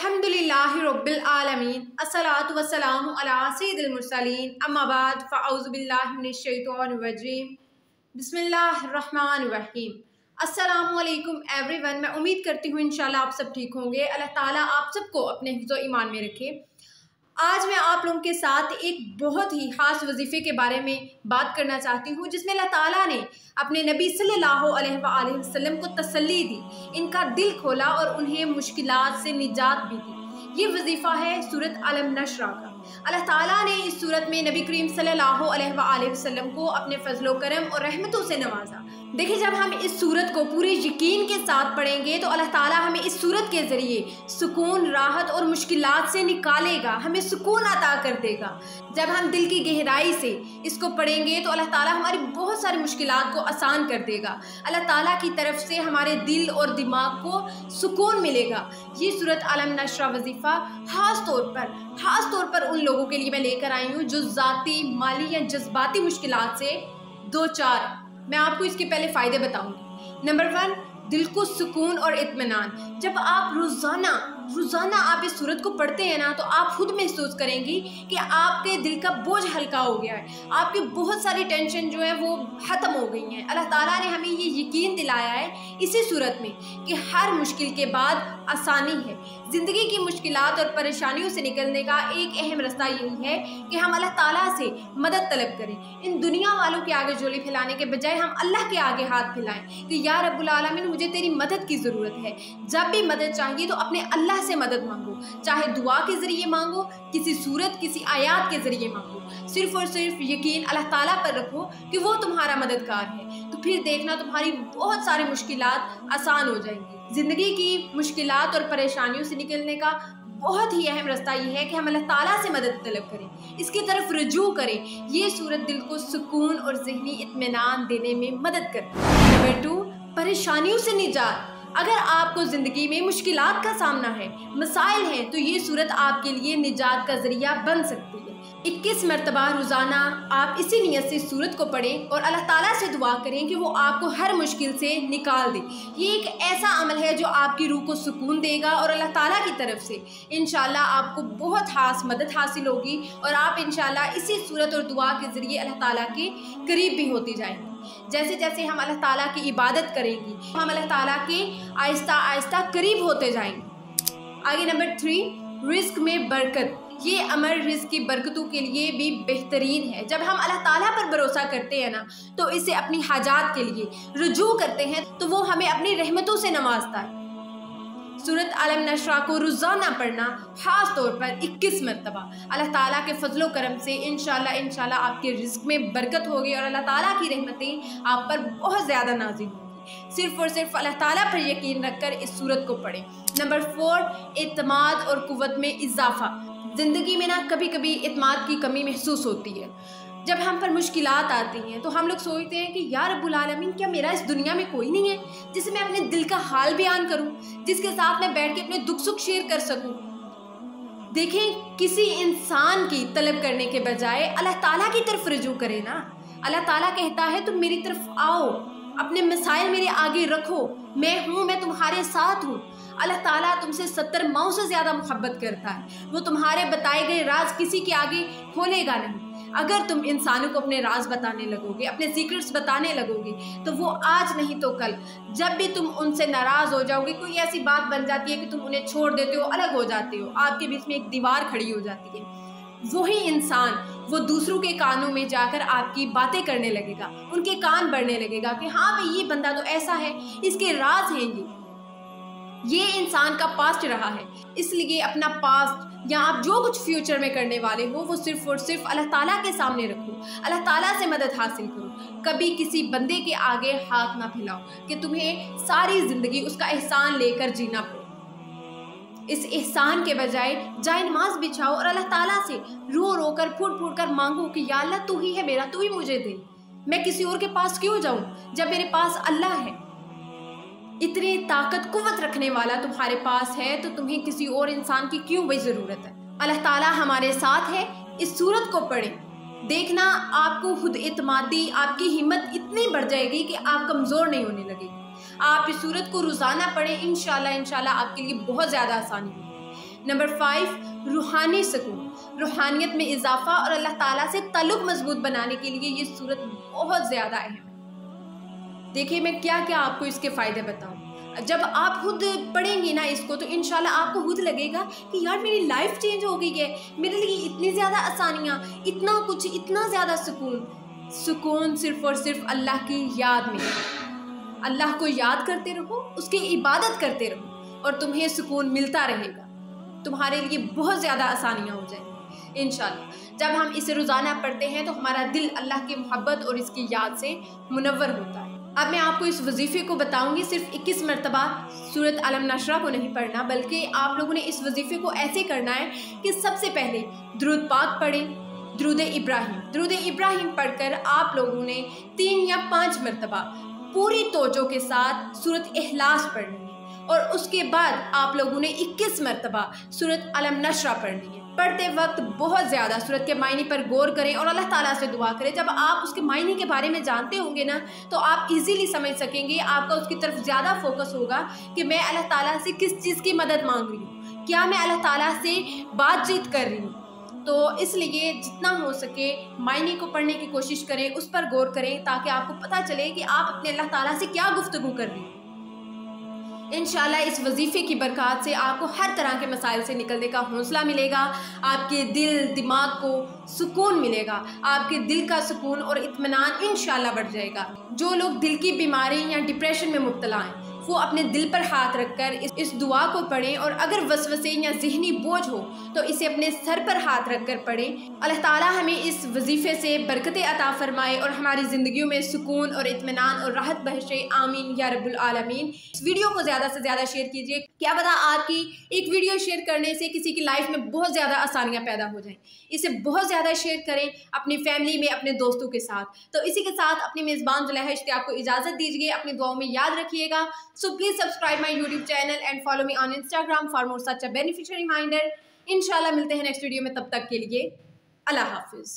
अल्हम्दुलिल्लाहि रब्बिल आलमीन अस्सलातु वस्सलामु अला सय्यिदिल मुरसलीन अम्मा बाद फ़अऊज़ु बिल्लाहि मिनश शैतानिर रजीम बिस्मिल्लाहिर रहमानिर रहीम। अस्सलामु अलैकुम एवरीवन। मैं उम्मीद करती हूँ इंशाल्लाह आप सब ठीक होंगे। अल्लाह ताला आप सबको अपने हिफ्ज़ो ईमान में रखे। आज मैं आप लोगों के साथ एक बहुत ही ख़ास वजीफ़े के बारे में बात करना चाहती हूँ, जिसमें अल्लाह ताला ने अपने नबी सल्लल्लाहु अलैहि वसल्लम को तसल्ली दी, इनका दिल खोला और उन्हें मुश्किलात से निजात भी दी। ये वजीफ़ा है सूरत अलम नशरा का। अल्लाह ताला ने इस सूरत में नबी करीम सल्लल्लाहु अलैहि वसल्लम को अपने फजलो करम और रहमतों से नवाजा। देखिए, जब हम इस सूरत को पूरे यकीन के साथ पढ़ेंगे तो अल्लाह ताला हमें इस सूरत के ज़रिए सुकून, राहत और मुश्किलात से निकालेगा, हमें सुकून अता कर देगा। जब हम दिल की गहराई से इसको पढ़ेंगे तो अल्लाह ताला हमारी बहुत सारी मुश्किलात को आसान कर देगा। अल्लाह ताला की तरफ से हमारे दिल और दिमाग को सुकून मिलेगा। ये सूरत अलम नशरा वजीफ़ा ख़ास तौर पर उन लोगों के लिए मैं लेकर आई हूँ जो ज़ाती, माली या जज्बाती मुश्किलात से दो चार। मैं आपको इसके पहले फ़ायदे बताऊंगी। नंबर 1, दिल को सुकून और इत्मीनान। जब आप रोज़ाना आप इस सूरत को पढ़ते हैं ना, तो आप खुद महसूस करेंगी कि आपके दिल का बोझ हल्का हो गया है, आपकी बहुत सारी टेंशन जो है वो ख़त्म हो गई हैं। अल्लाह ताला ने हमें ये यकीन दिलाया है इसी सूरत में कि हर मुश्किल के बाद आसानी है। ज़िंदगी की मुश्किलात और परेशानियों से निकलने का एक अहम रास्ता यही है कि हम अल्लाह ताला से मदद तलब करें। इन दुनिया वालों के आगे झोली फैलाने के बजाय हम अल्लाह के आगे हाथ फैलाएं कि या रब्बुल आलमीन, मुझे तेरी मदद की ज़रूरत है। जब भी मदद चाहिए तो अपने अल्लाह से मदद मांगो, चाहे दुआ के ज़रिए मांगो, किसी सूरत, किसी आयात के ज़रिए मांगो। सिर्फ़ और सिर्फ यकीन अल्लाह ताला पर रखो कि वो तुम्हारा मददगार है, तो फिर देखना तुम्हारी बहुत सारी मुश्किलात आसान हो जाएंगी। ज़िंदगी की मुश्किलात और परेशानियों से निकलने का बहुत ही अहम रास्ता ये है कि हम अल्लाह ताला से मदद तलब करें, इसकी तरफ रुजू करें। ये सूरत दिल को सुकून और ज़हनी इत्मीनान देने में मदद करती है। नंबर 2, परेशानियों से निजात। अगर आपको ज़िंदगी में मुश्किलात का सामना है, मसाइल हैं, तो ये सूरत आपके लिए निजात का ज़रिया बन सकती है। 21 मरतबा रोज़ाना आप इसी नियत से सूरत को पढ़ें और अल्लाह ताला से दुआ करें कि वो आपको हर मुश्किल से निकाल दे। ये एक ऐसा अमल है जो आपकी रूह को सुकून देगा और अल्लाह ताला की तरफ से इंशाल्लाह आपको बहुत खास मदद हासिल होगी और आप इंशाल्लाह इसी सूरत और दुआ के ज़रिए अल्लाह ताला के करीब भी होती जाएंगी। जैसे जैसे हम अल्लाह ताला की इबादत करेंगी, हम अल्लाह ताला के आहिस्ता आहिस्ता करीब होते जाएंगे। आगे नंबर 3, रिस्क में बरकत। ये अमल रिस्क की बरकतों के लिए भी बेहतरीन है। जब हम अल्लाह ताला पर भरोसा करते हैं ना, तो इसे अपनी हाजात के लिए रुजू करते हैं, तो वो हमें अपनी रहमतों से नवाजता है। सूरत अलम नशरा को रोज़ाना पढ़ना, ख़ास तौर पर 21 मरतबा, अल्लाह ताला के फजलो करम से इंशाल्लाह आपके रिस्क में बरकत होगी और अल्लाह ताला की रहमतें आप पर बहुत ज़्यादा नाज़िल होंगी। सिर्फ़ और सिर्फ अल्लाह ताला पर यकीन रखकर इस सूरत को पढ़ें। नंबर 4, एतमाद और कुव्वत में इजाफ़ा। ज़िंदगी में ना कभी कभी एतमाद की कमी महसूस होती है। जब हम पर मुश्किलात आती हैं तो हम लोग सोचते हैं कि या रब्बुल आलमीन, क्या मेरा इस दुनिया में कोई नहीं है जिसे मैं अपने दिल का हाल बयान करूं, जिसके साथ मैं बैठ के अपने दुख सुख शेयर कर सकूं। देखें, किसी इंसान की तलब करने के बजाय अल्लाह ताला की तरफ रुजू करें ना। अल्लाह ताला कहता है तुम मेरी तरफ आओ, अपने मसाइल मेरे आगे रखो, मैं हूँ, मैं तुम्हारे साथ हूँ। अल्लाह ताला तुमसे 70 माओं से ज़्यादा मोहब्बत करता है। वो तुम्हारे बताए गए राज किसी के आगे खोलेगा नहीं। अगर तुम इंसानों को अपने राज बताने लगोगे, अपने सीक्रेट्स बताने लगोगे, तो वो आज नहीं तो कल, जब भी तुम उनसे नाराज़ हो जाओगे, कोई ऐसी बात बन जाती है कि तुम उन्हें छोड़ देते हो, अलग हो जाते हो, आपके बीच में एक दीवार खड़ी हो जाती है, वही इंसान वो दूसरों के कानों में जाकर आपकी बातें करने लगेगा, उनके कान बढ़ने लगेगा कि हाँ भाई, ये बंदा तो ऐसा है, इसके राज हैं ये इंसान का पास्ट रहा है। इसलिए अपना पास्ट या आप जो कुछ फ्यूचर में करने वाले हो, वो सिर्फ और सिर्फ अल्लाह ताला के सामने रखो, अल्लाह ताला से मदद हासिल करो। कभी किसी बंदे के आगे हाथ ना फैलाओ कि तुम्हें सारी ज़िंदगी उसका एहसान लेकर जीना पड़े। इस एहसान के बजाय जाए नमाज बिछाओ और अल्लाह ताला से रो रो कर, फूट फूट कर मांगो कि या अल्लाह, तू ही है मेरा, तू ही मुझे दे, मैं किसी और के पास क्यों जाऊँ जब मेरे पास अल्लाह है। इतनी ताकत कुव्वत रखने वाला तुम्हारे पास है, तो तुम्हें किसी और इंसान की क्यों वही ज़रूरत है। अल्लाह ताला हमारे साथ है। इस सूरत को पढ़ें, देखना आपको खुद एतमादी, आपकी हिम्मत इतनी बढ़ जाएगी कि आप कमज़ोर नहीं होने लगेगी। आप इस सूरत को रोज़ाना पढ़ें, इंशाल्लाह आपके लिए बहुत ज़्यादा आसानी होगी। नंबर 5, रूहानी सुकून, रूहानियत में इजाफा और अल्लाह ताला से ताल्लुक़ मजबूत बनाने के लिए ये सूरत बहुत ज़्यादा अहम है। देखिए मैं क्या क्या आपको इसके फ़ायदे बताऊँ। जब आप खुद पढ़ेंगे ना इसको तो इंशाल्लाह आपको खुद लगेगा कि यार मेरी लाइफ चेंज हो गई है, मेरे लिए इतनी ज़्यादा आसानियाँ, इतना कुछ, इतना ज़्यादा सुकून सिर्फ़ और सिर्फ अल्लाह की याद में। अल्लाह को याद करते रहो, उसकी इबादत करते रहो और तुम्हें सुकून मिलता रहेगा। तुम्हारे लिए बहुत ज़्यादा आसानियाँ हो जाएंगी इंशाल्लाह। जब हम इसे रोज़ाना पढ़ते हैं तो हमारा दिल अल्लाह की मोहब्बत और इसकी याद से मुनव्वर होता है। अब मैं आपको इस वजीफ़े को बताऊंगी। सिर्फ 21 मरतबा सूरत अलम नशरा को नहीं पढ़ना, बल्कि आप लोगों ने इस वजीफ़े को ऐसे करना है कि सबसे पहले दुरूद पाक पढ़ें, दुरूद इब्राहिम पढ़कर आप लोगों ने 3 या 5 मरतबा पूरी तवज्जो के साथ सूरत इखलास पढ़नी है और उसके बाद आप लोगों ने 21 मरतबा सूरत अलम नशरा पढ़नी है। पढ़ते वक्त बहुत ज़्यादा सूरत के मायने पर गौर करें और अल्लाह ताला से दुआ करें। जब आप उसके मायने के बारे में जानते होंगे ना तो आप इजीली समझ सकेंगे, आपका उसकी तरफ ज़्यादा फोकस होगा कि मैं अल्लाह ताला से किस चीज़ की मदद मांग रही हूँ, क्या मैं अल्लाह ताला से बातचीत कर रही हूँ। तो इसलिए जितना हो सके मायने को पढ़ने की कोशिश करें, उस पर गौर करें ताकि आपको पता चले कि आप अपने अल्लाह ताला से क्या गुफ्तगू कर रही हैं। इंशाल्लाह इस वजीफ़े की बरकत से आपको हर तरह के मसाइल से निकलने का हौसला मिलेगा, आपके दिल दिमाग को सुकून मिलेगा, आपके दिल का सुकून और इत्मीनान इंशाल्लाह बढ़ जाएगा। जो लोग दिल की बीमारी या डिप्रेशन में मुब्तला हैं वो अपने दिल पर हाथ रखकर इस दुआ को पढ़ें और अगर वसवसे या ज़हनी बोझ हो तो इसे अपने सर पर हाथ रखकर पढ़ें। अल्लाह ताला हमें इस वजीफ़े से बरकतें अता फरमाए और हमारी ज़िंदगियों में सुकून और इत्मीनान और राहत बख्शे। आमीन या रब्बुल आलमीन। इस वीडियो को ज़्यादा से ज़्यादा शेयर कीजिए। क्या पता आपकी एक वीडियो शेयर करने से किसी की लाइफ में बहुत ज़्यादा आसानियाँ पैदा हो जाएँ। इसे बहुत ज़्यादा शेयर करें अपनी फैमिली में, अपने दोस्तों के साथ। तो इसी के साथ अपनी मेज़बान ज़ुलैहा इश्तियाक को इजाज़त दीजिए। अपनी दुआओं में याद रखिएगा। So please subscribe my YouTube channel and follow me on Instagram for more such a beneficial reminder. इंशाल्लाह मिलते हैं नेक्स्ट वीडियो में, तब तक के लिए अल्लाह हाफिज़।